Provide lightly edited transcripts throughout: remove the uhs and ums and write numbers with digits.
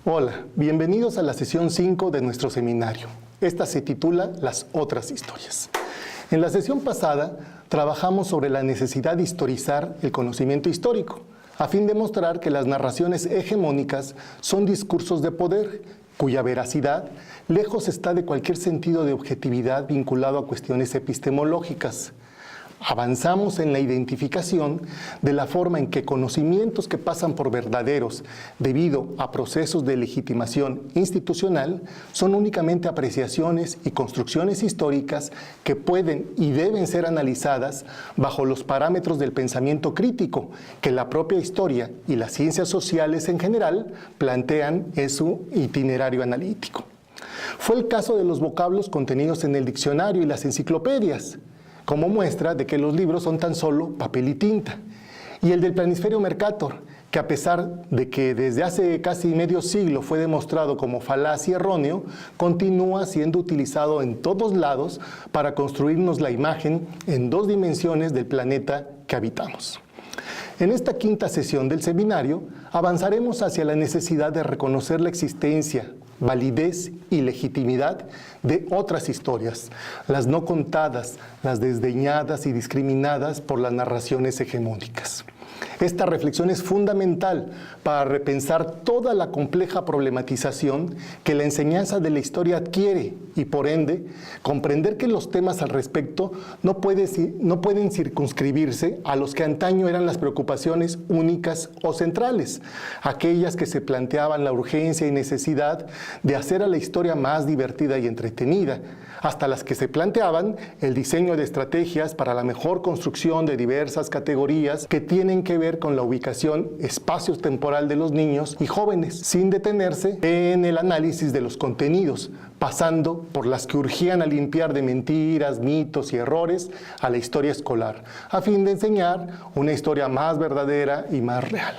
Hola, bienvenidos a la sesión 5 de nuestro seminario. Esta se titula Las otras historias. En la sesión pasada trabajamos sobre la necesidad de historizar el conocimiento histórico, a fin de mostrar que las narraciones hegemónicas son discursos de poder, cuya veracidad lejos está de cualquier sentido de objetividad vinculado a cuestiones epistemológicas. Avanzamos en la identificación de la forma en que conocimientos que pasan por verdaderos debido a procesos de legitimación institucional son únicamente apreciaciones y construcciones históricas que pueden y deben ser analizadas bajo los parámetros del pensamiento crítico que la propia historia y las ciencias sociales en general plantean en su itinerario analítico. Fue el caso de los vocablos contenidos en el diccionario y las enciclopedias, como muestra de que los libros son tan solo papel y tinta, y el del Planisferio Mercator, que a pesar de que desde hace casi medio siglo fue demostrado como falaz y erróneo, continúa siendo utilizado en todos lados para construirnos la imagen en dos dimensiones del planeta que habitamos. En esta quinta sesión del seminario avanzaremos hacia la necesidad de reconocer la existencia, validez y legitimidad de otras historias, las no contadas, las desdeñadas y discriminadas por las narraciones hegemónicas. Esta reflexión es fundamental para repensar toda la compleja problematización que la enseñanza de la historia adquiere y, por ende, comprender que los temas al respecto no pueden circunscribirse a los que antaño eran las preocupaciones únicas o centrales, aquellas que se planteaban la urgencia y necesidad de hacer a la historia más divertida y entretenida, hasta las que se planteaban el diseño de estrategias para la mejor construcción de diversas categorías que tienen que ver con la ubicación espacio-temporal de los niños y jóvenes, sin detenerse en el análisis de los contenidos, pasando por las que urgían a limpiar de mentiras, mitos y errores a la historia escolar, a fin de enseñar una historia más verdadera y más real.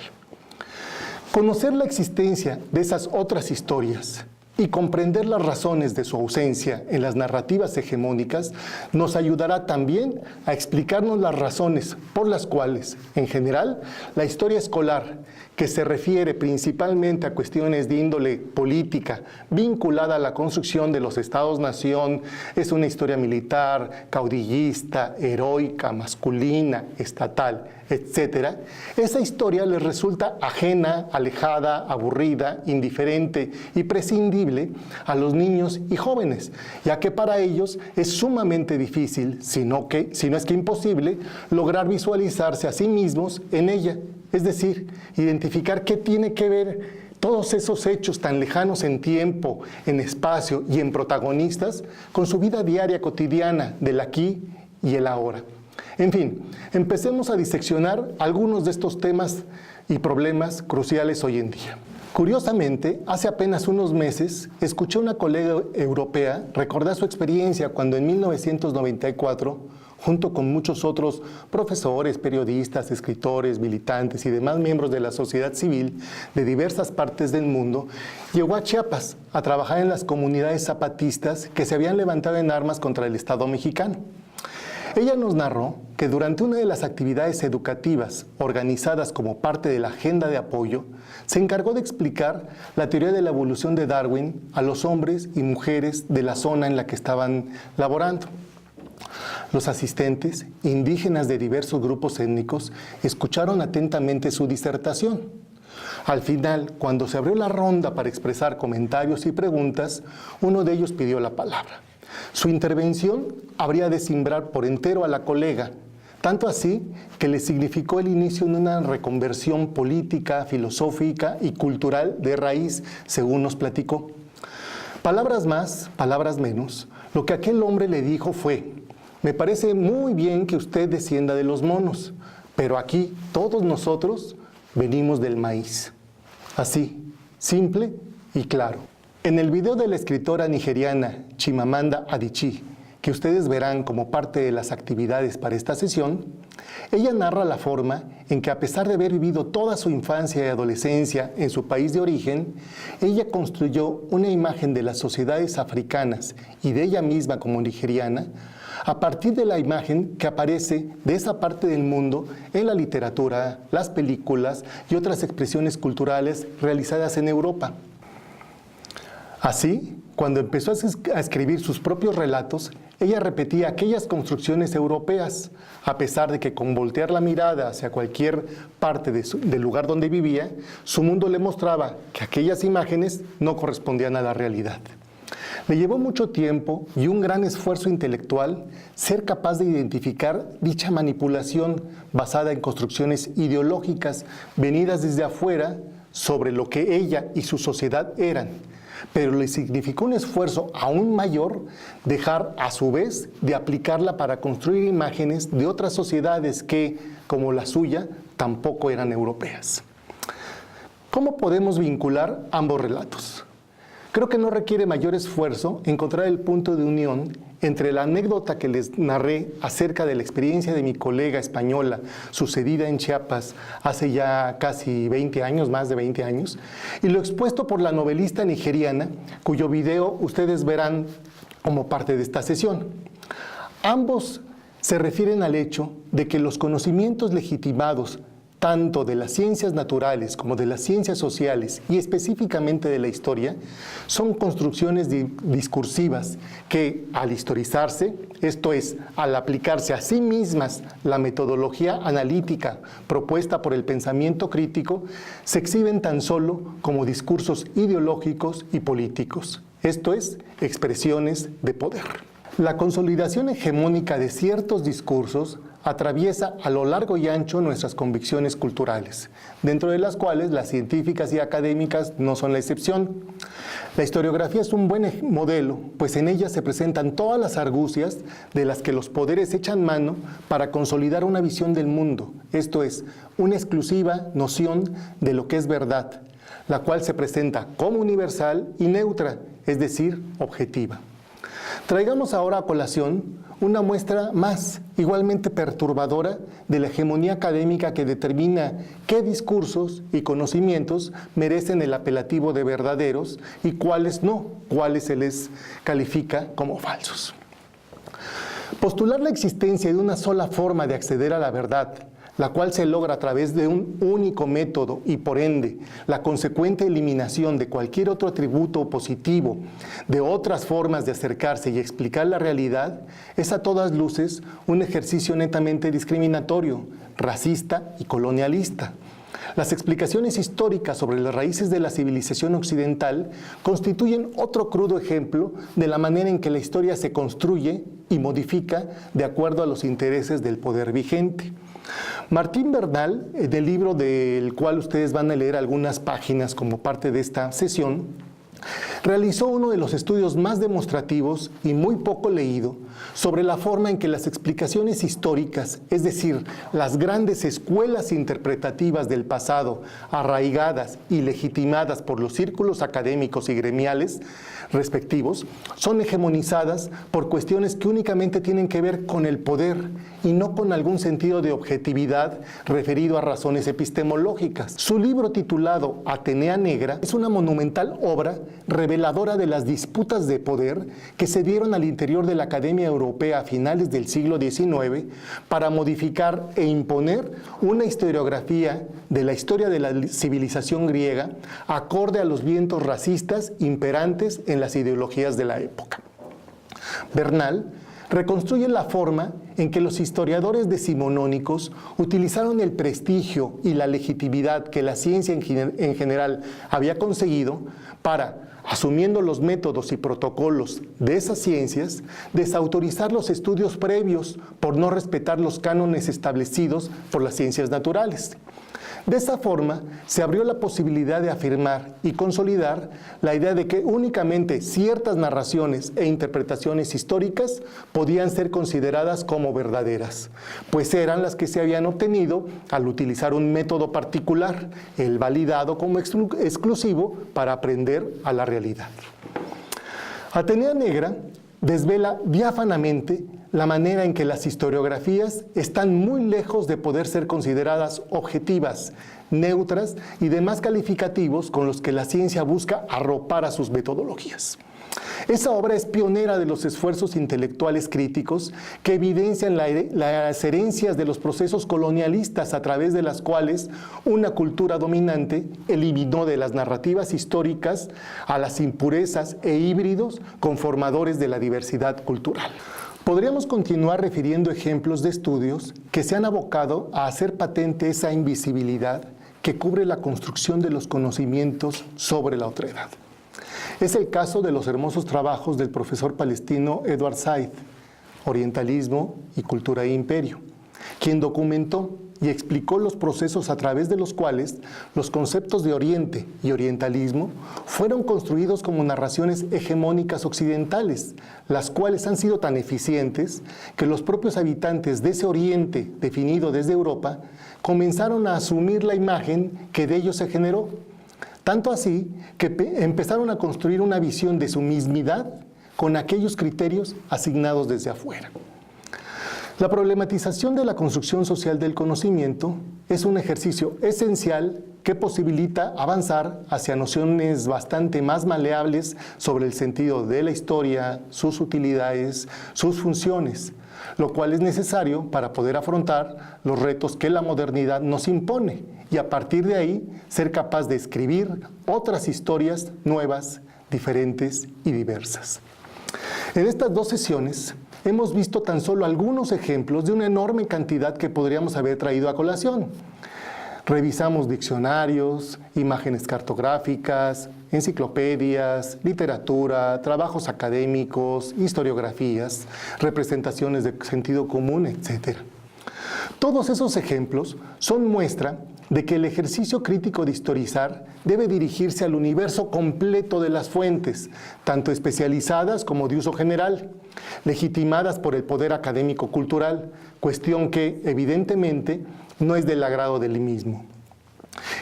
Conocer la existencia de esas otras historias y comprender las razones de su ausencia en las narrativas hegemónicas nos ayudará también a explicarnos las razones por las cuales, en general, la historia escolar, que se refiere principalmente a cuestiones de índole política vinculada a la construcción de los estados-nación, es una historia militar, caudillista, heroica, masculina, estatal, etc. Esa historia les resulta ajena, alejada, aburrida, indiferente y prescindible a los niños y jóvenes, ya que para ellos es sumamente difícil, si no es que imposible, lograr visualizarse a sí mismos en ella. Es decir, identificar qué tiene que ver todos esos hechos tan lejanos en tiempo, en espacio y en protagonistas con su vida diaria cotidiana del aquí y el ahora. En fin, empecemos a diseccionar algunos de estos temas y problemas cruciales hoy en día. Curiosamente, hace apenas unos meses, escuché a una colega europea recordar su experiencia cuando en 1994, junto con muchos otros profesores, periodistas, escritores, militantes y demás miembros de la sociedad civil de diversas partes del mundo, llegó a Chiapas a trabajar en las comunidades zapatistas que se habían levantado en armas contra el Estado mexicano. Ella nos narró que durante una de las actividades educativas organizadas como parte de la agenda de apoyo, se encargó de explicar la teoría de la evolución de Darwin a los hombres y mujeres de la zona en la que estaban laborando. Los asistentes, indígenas de diversos grupos étnicos, escucharon atentamente su disertación. Al final, cuando se abrió la ronda para expresar comentarios y preguntas, uno de ellos pidió la palabra. Su intervención habría de simbrar por entero a la colega, tanto así que le significó el inicio de una reconversión política, filosófica y cultural de raíz, según nos platicó. Palabras más, palabras menos, lo que aquel hombre le dijo fue: me parece muy bien que usted descienda de los monos, pero aquí todos nosotros venimos del maíz. Así, simple y claro. En el video de la escritora nigeriana Chimamanda Adichie, que ustedes verán como parte de las actividades para esta sesión, ella narra la forma en que, a pesar de haber vivido toda su infancia y adolescencia en su país de origen, ella construyó una imagen de las sociedades africanas y de ella misma como nigeriana a partir de la imagen que aparece de esa parte del mundo en la literatura, las películas y otras expresiones culturales realizadas en Europa. Así, cuando empezó a escribir sus propios relatos, ella repetía aquellas construcciones europeas, a pesar de que con voltear la mirada hacia cualquier parte del lugar donde vivía, su mundo le mostraba que aquellas imágenes no correspondían a la realidad. Le llevó mucho tiempo y un gran esfuerzo intelectual ser capaz de identificar dicha manipulación basada en construcciones ideológicas venidas desde afuera sobre lo que ella y su sociedad eran. Pero le significó un esfuerzo aún mayor dejar a su vez de aplicarla para construir imágenes de otras sociedades que, como la suya, tampoco eran europeas. ¿Cómo podemos vincular ambos relatos? Creo que no requiere mayor esfuerzo encontrar el punto de unión entre la anécdota que les narré acerca de la experiencia de mi colega española sucedida en Chiapas hace ya casi 20 años, más de 20 años, y lo expuesto por la novelista nigeriana, cuyo video ustedes verán como parte de esta sesión. Ambos se refieren al hecho de que los conocimientos legitimados tanto de las ciencias naturales como de las ciencias sociales y específicamente de la historia, son construcciones discursivas que al historizarse, esto es, al aplicarse a sí mismas la metodología analítica propuesta por el pensamiento crítico, se exhiben tan solo como discursos ideológicos y políticos, esto es, expresiones de poder. La consolidación hegemónica de ciertos discursos atraviesa a lo largo y ancho nuestras convicciones culturales, dentro de las cuales las científicas y académicas no son la excepción. La historiografía es un buen modelo, pues en ella se presentan todas las argucias de las que los poderes echan mano para consolidar una visión del mundo, esto es, una exclusiva noción de lo que es verdad, la cual se presenta como universal y neutra, es decir, objetiva. Traigamos ahora a colación una muestra más, igualmente perturbadora, de la hegemonía académica que determina qué discursos y conocimientos merecen el apelativo de verdaderos y cuáles no, cuáles se les califica como falsos. Postular la existencia de una sola forma de acceder a la verdad, la cual se logra a través de un único método y por ende la consecuente eliminación de cualquier otro atributo positivo de otras formas de acercarse y explicar la realidad, es a todas luces un ejercicio netamente discriminatorio, racista y colonialista. Las explicaciones históricas sobre las raíces de la civilización occidental constituyen otro crudo ejemplo de la manera en que la historia se construye y modifica de acuerdo a los intereses del poder vigente. Martín Bernal, del libro del cual ustedes van a leer algunas páginas como parte de esta sesión, realizó uno de los estudios más demostrativos y muy poco leído sobre la forma en que las explicaciones históricas, es decir, las grandes escuelas interpretativas del pasado, arraigadas y legitimadas por los círculos académicos y gremiales respectivos, son hegemonizadas por cuestiones que únicamente tienen que ver con el poder y no con algún sentido de objetividad referido a razones epistemológicas. Su libro titulado Atenea Negra es una monumental obra reveladora de las disputas de poder que se dieron al interior de la Academia Europea a finales del siglo XIX para modificar e imponer una historiografía de la historia de la civilización griega acorde a los vientos racistas imperantes en las ideologías de la época. Bernal reconstruye la forma en que los historiadores decimonónicos utilizaron el prestigio y la legitimidad que la ciencia en general había conseguido para, asumiendo los métodos y protocolos de esas ciencias, desautorizar los estudios previos por no respetar los cánones establecidos por las ciencias naturales. De esa forma, se abrió la posibilidad de afirmar y consolidar la idea de que únicamente ciertas narraciones e interpretaciones históricas podían ser consideradas como verdaderas, pues eran las que se habían obtenido al utilizar un método particular, el validado como exclusivo para aprender a la realidad. Atenea Negra desvela diáfanamente la manera en que las historiografías están muy lejos de poder ser consideradas objetivas, neutras y demás calificativos con los que la ciencia busca arropar a sus metodologías. Esa obra es pionera de los esfuerzos intelectuales críticos que evidencian las herencias de los procesos colonialistas a través de las cuales una cultura dominante eliminó de las narrativas históricas a las impurezas e híbridos conformadores de la diversidad cultural. Podríamos continuar refiriendo ejemplos de estudios que se han abocado a hacer patente esa invisibilidad que cubre la construcción de los conocimientos sobre la otredad. Es el caso de los hermosos trabajos del profesor palestino Edward Said, Orientalismo y Cultura e Imperio, quien documentó y explicó los procesos a través de los cuales los conceptos de Oriente y orientalismo fueron construidos como narraciones hegemónicas occidentales, las cuales han sido tan eficientes que los propios habitantes de ese Oriente definido desde Europa comenzaron a asumir la imagen que de ellos se generó. Tanto así que empezaron a construir una visión de su mismidad con aquellos criterios asignados desde afuera. La problematización de la construcción social del conocimiento es un ejercicio esencial que posibilita avanzar hacia nociones bastante más maleables sobre el sentido de la historia, sus utilidades, sus funciones, lo cual es necesario para poder afrontar los retos que la modernidad nos impone y a partir de ahí ser capaz de escribir otras historias nuevas, diferentes y diversas. En estas dos sesiones hemos visto tan solo algunos ejemplos de una enorme cantidad que podríamos haber traído a colación. Revisamos diccionarios, imágenes cartográficas, enciclopedias, literatura, trabajos académicos, historiografías, representaciones de sentido común, etc. Todos esos ejemplos son muestra de que el ejercicio crítico de historizar debe dirigirse al universo completo de las fuentes, tanto especializadas como de uso general, legitimadas por el poder académico-cultural, cuestión que, evidentemente, no es del agrado del mismo.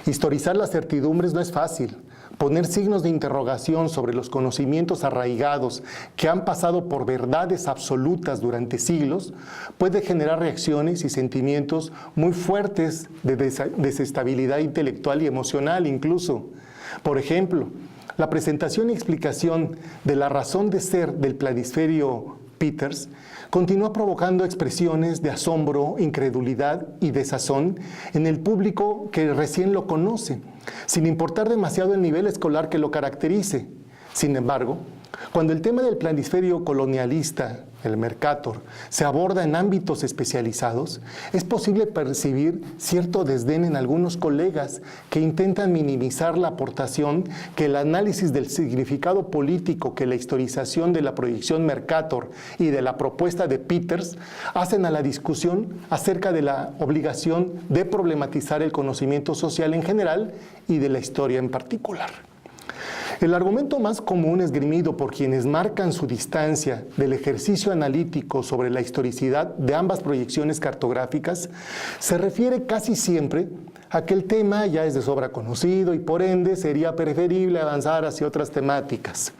Historizar las certidumbres no es fácil. Poner signos de interrogación sobre los conocimientos arraigados que han pasado por verdades absolutas durante siglos puede generar reacciones y sentimientos muy fuertes de desestabilidad intelectual y emocional incluso. Por ejemplo, la presentación y explicación de la razón de ser del planisferio Peters continúa provocando expresiones de asombro, incredulidad y desazón en el público que recién lo conoce, sin importar demasiado el nivel escolar que lo caracterice. Sin embargo, cuando el tema del planisferio colonialista, el Mercator, se aborda en ámbitos especializados, es posible percibir cierto desdén en algunos colegas que intentan minimizar la aportación que el análisis del significado político que la historización de la proyección Mercator y de la propuesta de Peters hacen a la discusión acerca de la obligación de problematizar el conocimiento social en general y de la historia en particular. El argumento más común esgrimido por quienes marcan su distancia del ejercicio analítico sobre la historicidad de ambas proyecciones cartográficas se refiere casi siempre a que el tema ya es de sobra conocido y por ende sería preferible avanzar hacia otras temáticas.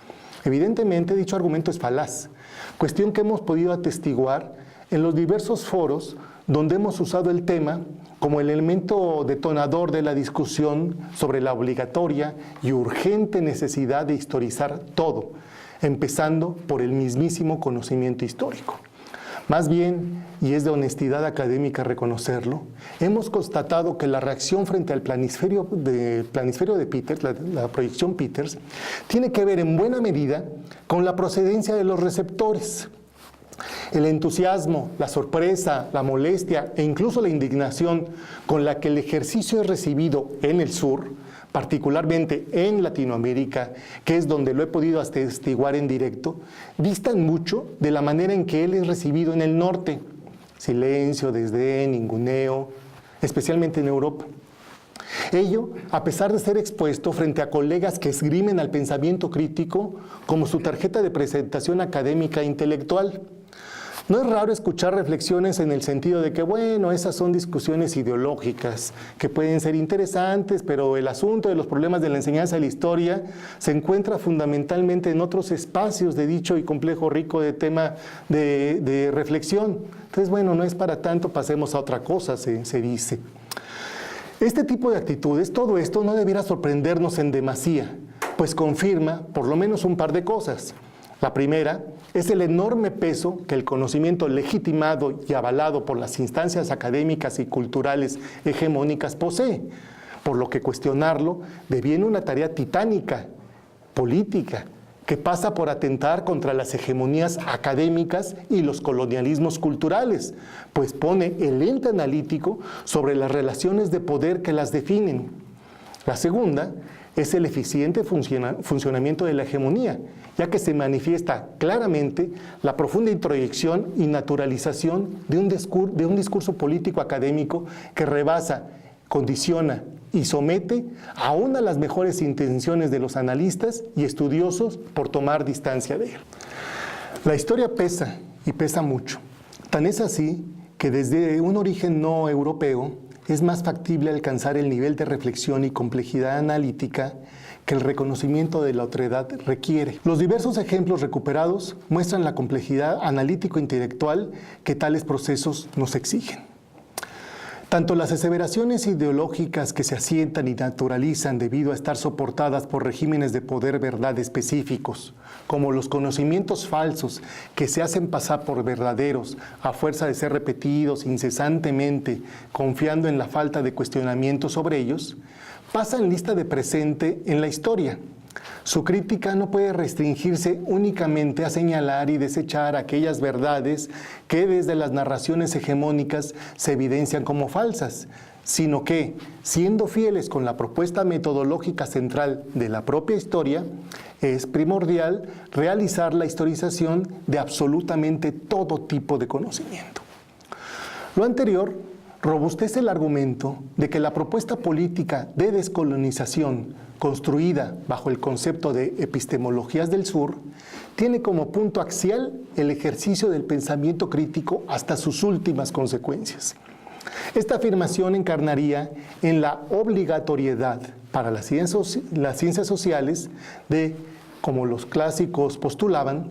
Evidentemente, dicho argumento es falaz, cuestión que hemos podido atestiguar en los diversos foros donde hemos usado el tema como el elemento detonador de la discusión sobre la obligatoria y urgente necesidad de historizar todo, empezando por el mismísimo conocimiento histórico. Más bien, y es de honestidad académica reconocerlo, hemos constatado que la reacción frente al planisferio de Peters, la proyección Peters, tiene que ver en buena medida con la procedencia de los receptores. El entusiasmo, la sorpresa, la molestia e incluso la indignación con la que el ejercicio es recibido en el sur, particularmente en Latinoamérica, que es donde lo he podido atestiguar en directo, distan mucho de la manera en que él es recibido en el norte. Silencio, desdén, ninguneo, especialmente en Europa. Ello, a pesar de ser expuesto frente a colegas que esgrimen al pensamiento crítico como su tarjeta de presentación académica e intelectual. No es raro escuchar reflexiones en el sentido de que, bueno, esas son discusiones ideológicas que pueden ser interesantes, pero el asunto de los problemas de la enseñanza de la historia se encuentra fundamentalmente en otros espacios de dicho y complejo rico de tema de reflexión. Entonces, bueno, no es para tanto, pasemos a otra cosa, se dice. Este tipo de actitudes, todo esto no debiera sorprendernos en demasía, pues confirma por lo menos un par de cosas. La primera es el enorme peso que el conocimiento legitimado y avalado por las instancias académicas y culturales hegemónicas posee, por lo que cuestionarlo deviene una tarea titánica, política, que pasa por atentar contra las hegemonías académicas y los colonialismos culturales, pues pone el ente analítico sobre las relaciones de poder que las definen. La segunda es el eficiente funcionamiento de la hegemonía, ya que se manifiesta claramente la profunda introyección y naturalización de un discurso político académico que rebasa, condiciona y somete aún a las mejores intenciones de los analistas y estudiosos por tomar distancia de él. La historia pesa, y pesa mucho. Tan es así que desde un origen no europeo es más factible alcanzar el nivel de reflexión y complejidad analítica que el reconocimiento de la otredad requiere. Los diversos ejemplos recuperados muestran la complejidad analítico-intelectual que tales procesos nos exigen. Tanto las aseveraciones ideológicas que se asientan y naturalizan debido a estar soportadas por regímenes de poder verdad específicos, como los conocimientos falsos que se hacen pasar por verdaderos a fuerza de ser repetidos incesantemente, confiando en la falta de cuestionamiento sobre ellos, pasan lista de presente en la historia. Su crítica no puede restringirse únicamente a señalar y desechar aquellas verdades que desde las narraciones hegemónicas se evidencian como falsas, sino que, siendo fieles con la propuesta metodológica central de la propia historia, es primordial realizar la historización de absolutamente todo tipo de conocimiento. Lo anterior robustece el argumento de que la propuesta política de descolonización construida bajo el concepto de epistemologías del sur, tiene como punto axial el ejercicio del pensamiento crítico hasta sus últimas consecuencias. Esta afirmación encarnaría en la obligatoriedad para las ciencias sociales de, como los clásicos postulaban,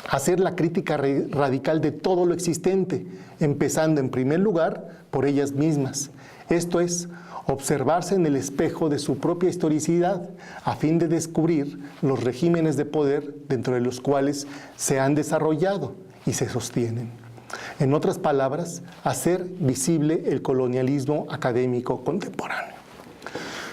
hacer la crítica radical de todo lo existente, empezando en primer lugar por ellas mismas. Esto es, observarse en el espejo de su propia historicidad a fin de descubrir los regímenes de poder dentro de los cuales se han desarrollado y se sostienen. En otras palabras, hacer visible el colonialismo académico contemporáneo.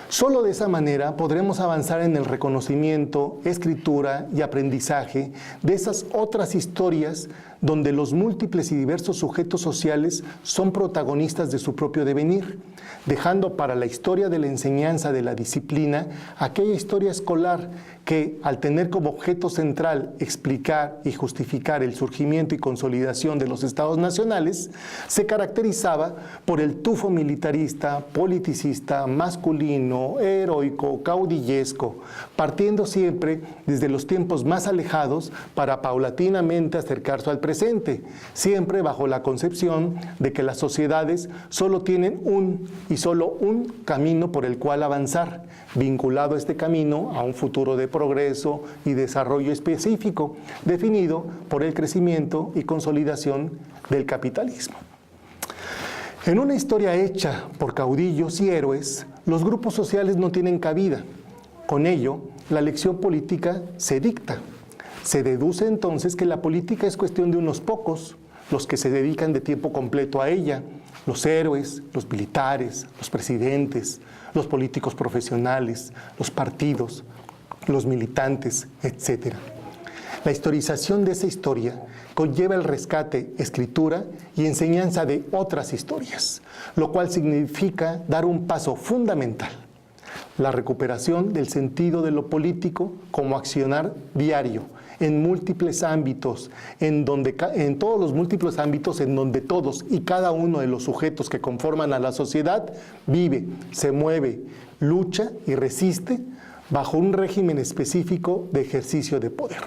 Solo de esa manera podremos avanzar en el reconocimiento, escritura y aprendizaje de esas otras historias donde los múltiples y diversos sujetos sociales son protagonistas de su propio devenir, dejando para la historia de la enseñanza de la disciplina aquella historia escolar que, al tener como objeto central explicar y justificar el surgimiento y consolidación de los estados nacionales, se caracterizaba por el tufo militarista, politicista, masculino, heroico, caudillesco, partiendo siempre desde los tiempos más alejados para paulatinamente acercarse al presente, siempre bajo la concepción de que las sociedades solo tienen solo un camino por el cual avanzar, vinculado a este camino a un futuro de progreso y desarrollo específico, definido por el crecimiento y consolidación del capitalismo. En una historia hecha por caudillos y héroes, los grupos sociales no tienen cabida. Con ello, la lección política se dicta. Se deduce entonces que la política es cuestión de unos pocos, los que se dedican de tiempo completo a ella, los héroes, los militares, los presidentes, los políticos profesionales, los partidos, los militantes, etc. La historización de esa historia conlleva el rescate, escritura y enseñanza de otras historias, lo cual significa dar un paso fundamental: la recuperación del sentido de lo político como accionar diario, en múltiples ámbitos, en todos los múltiples ámbitos en donde todos y cada uno de los sujetos que conforman a la sociedad vive, se mueve, lucha y resiste bajo un régimen específico de ejercicio de poder.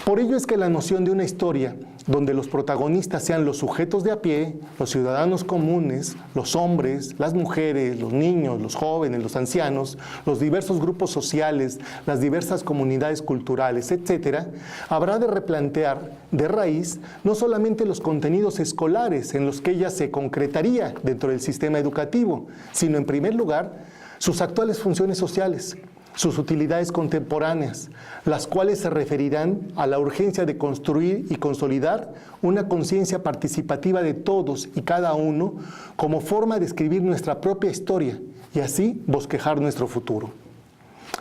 Por ello es que la noción de una historia donde los protagonistas sean los sujetos de a pie, los ciudadanos comunes, los hombres, las mujeres, los niños, los jóvenes, los ancianos, los diversos grupos sociales, las diversas comunidades culturales, etc., habrá de replantear de raíz no solamente los contenidos escolares en los que ella se concretaría dentro del sistema educativo, sino en primer lugar sus actuales funciones sociales, sus utilidades contemporáneas, las cuales se referirán a la urgencia de construir y consolidar una conciencia participativa de todos y cada uno como forma de escribir nuestra propia historia y así bosquejar nuestro futuro.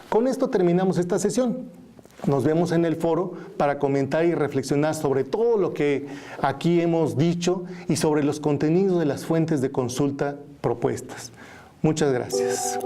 Con esto terminamos esta sesión. Nos vemos en el foro para comentar y reflexionar sobre todo lo que aquí hemos dicho y sobre los contenidos de las fuentes de consulta propuestas. Muchas gracias.